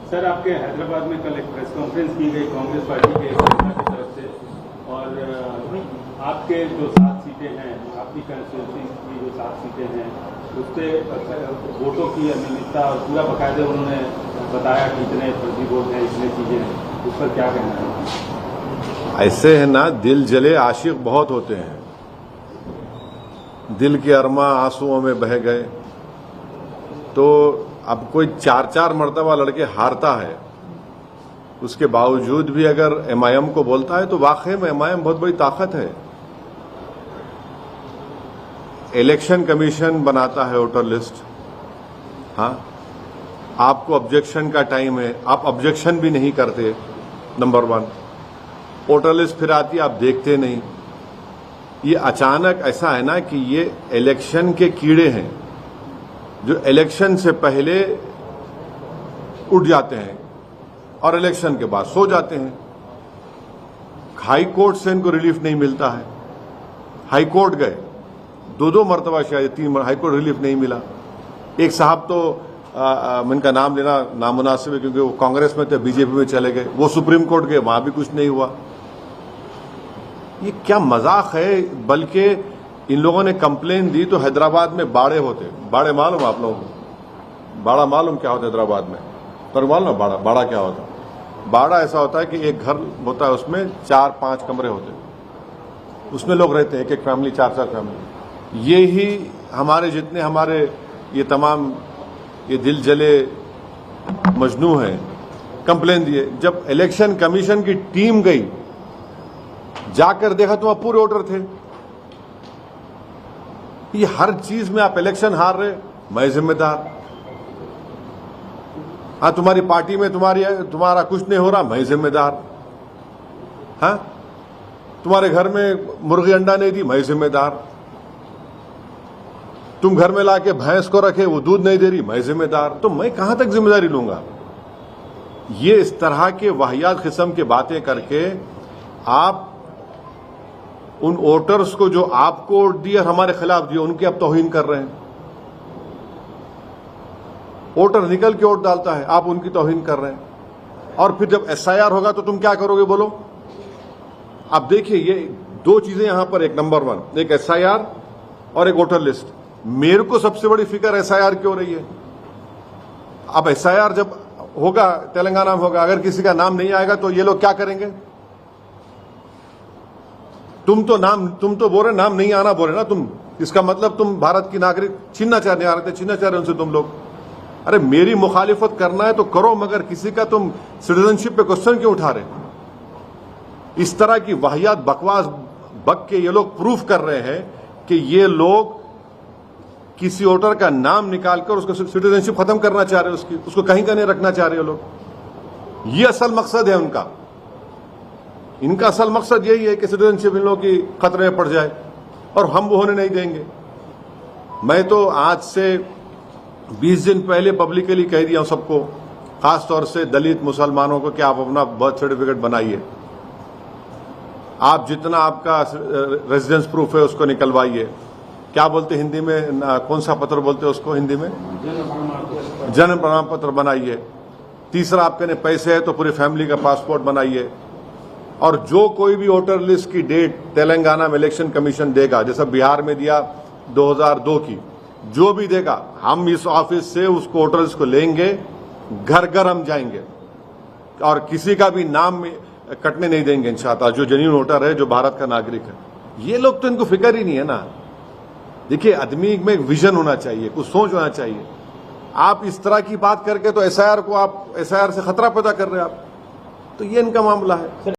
Sir, आपके हैदराबाद में कल एक प्रेस कॉन्फ्रेंस की गई कांग्रेस पार्टी के की तरफ से, और आपके जो 7 सीटें हैं, आपकी कंस्टिट्यूंसी की जो 7 सीटें हैं, उससे वोटों की अनियमितता और पूरा बाकायदे उन्होंने बताया कि इतने फर्जी वोट हैं, इतने चीजें हैं, उस पर क्या कहना है? ऐसे है ना, दिल जले आशिक बहुत होते हैं, दिल के अरमा आंसुओं में बह गए। तो अब कोई 4-4 मरतबा लड़के हारता है, उसके बावजूद भी अगर एमआईएम को बोलता है तो वाकई में एमआईएम बहुत बड़ी ताकत है। इलेक्शन कमीशन बनाता है वोटर लिस्ट, हाँ, आपको ऑब्जेक्शन का टाइम है, आप ऑब्जेक्शन भी नहीं करते, नंबर 1। वोटर लिस्ट फिर आती, आप देखते नहीं। ये अचानक ऐसा है ना कि ये इलेक्शन के कीड़े हैं जो इलेक्शन से पहले उठ जाते हैं और इलेक्शन के बाद सो जाते हैं। हाई कोर्ट से इनको रिलीफ नहीं मिलता है, हाई कोर्ट गए 2-2 मरतबा, शायद 3 हाई कोर्ट रिलीफ नहीं मिला। एक साहब तो इनका नाम लेना नामुनासिब है क्योंकि वो कांग्रेस में थे, बीजेपी में चले गए, वो सुप्रीम कोर्ट गए, वहां भी कुछ नहीं हुआ। ये क्या मजाक है। बल्कि इन लोगों ने कंप्लेन दी तो हैदराबाद में बाड़े होते, बाड़े मालूम आप लोगों को? बाड़ा मालूम क्या होता है हैदराबाद में? पर मालूम बाड़ा क्या होता है? बाड़ा ऐसा होता है कि एक घर होता है, उसमें 4-5 कमरे होते हैं, उसमें लोग रहते हैं, एक फैमिली, 4-4 फैमिली। ये ही हमारे जितने हमारे ये तमाम ये दिल जले मजनू हैं, कंप्लेन दिए। जब इलेक्शन कमीशन की टीम गई, जाकर देखा तो वहां पूरे वोटर थे। ये हर चीज में आप इलेक्शन हार रहे, मैं जिम्मेदार। हाँ, तुम्हारी पार्टी में तुम्हारा कुछ नहीं हो रहा, मैं जिम्मेदार। हाँ, तुम्हारे घर में मुर्गी अंडा नहीं दी, मैं जिम्मेदार। तुम घर में लाके भैंस को रखे, वो दूध नहीं दे रही, मैं जिम्मेदार। तो मैं कहां तक जिम्मेदारी लूंगा? ये इस तरह के वाहियात किस्म की बातें करके आप उन वोटर्स को जो आपको वोट दिए और हमारे खिलाफ दिए, उनकी आप तौहीन कर रहे हैं। वोटर निकल के वोट डालता है, आप उनकी तौहीन कर रहे हैं। और फिर जब एसआईआर होगा तो तुम क्या करोगे, बोलो? आप देखिए, ये 2 चीजें यहां पर, एक नंबर 1 एक एसआईआर और एक वोटर लिस्ट। मेरे को सबसे बड़ी फिक्र एसआईआर की हो रही है। अब एसआईआर जब होगा, तेलंगाना में होगा, अगर किसी का नाम नहीं आएगा तो ये लोग क्या करेंगे? तुम तो बोल रहे नाम नहीं आना बोल रहे ना तुम, इसका मतलब तुम भारत की नागरिक छीनना चाह रहे उनसे तुम लोग। अरे मेरी मुखालिफत करना है तो करो, मगर किसी का तुम सिटीजनशिप पे क्वेश्चन क्यों उठा रहे? इस तरह की वाहियात बकवास बक के ये लोग प्रूफ कर रहे हैं कि ये लोग किसी वोटर का नाम निकालकर उसका सिटीजनशिप खत्म करना चाह रहे हैं, उसको कहीं का नहीं रखना चाह रहे लोग। ये असल मकसद है उनका। इनका असल मकसद यही है कि सिटीजनशिप इन लोगों की खतरे में पड़ जाए, और हम वो होने नहीं देंगे। मैं तो आज से 20 दिन पहले पब्लिकली कह दिया हूं सबको, खासतौर से दलित मुसलमानों को, कि आप अपना बर्थ सर्टिफिकेट बनाइए। आप जितना आपका रेजिडेंस प्रूफ है उसको निकलवाइए। क्या बोलते हिंदी में, कौन सा पत्र बोलते हैं उसको हिंदी में? जन्म प्रमाण पत्र बनाइए। तीसरा, आपके पैसे है तो पूरी फैमिली का पासपोर्ट बनाइए। और जो कोई भी वोटर लिस्ट की डेट तेलंगाना में इलेक्शन कमीशन देगा, जैसा बिहार में दिया 2002 की, जो भी देगा, हम इस ऑफिस से उसको वोटर लिस्ट को लेंगे, घर घर हम जाएंगे और किसी का भी नाम कटने नहीं देंगे इंशाअल्लाह, जो जेन्युइन वोटर है, जो भारत का नागरिक है। ये लोग तो, इनको फिक्र ही नहीं है ना। देखिए, आदमी में एक विजन होना चाहिए, कुछ सोच होना चाहिए। आप इस तरह की बात करके तो एसआईआर से खतरा पैदा कर रहे हैं आप। तो ये इनका मामला है।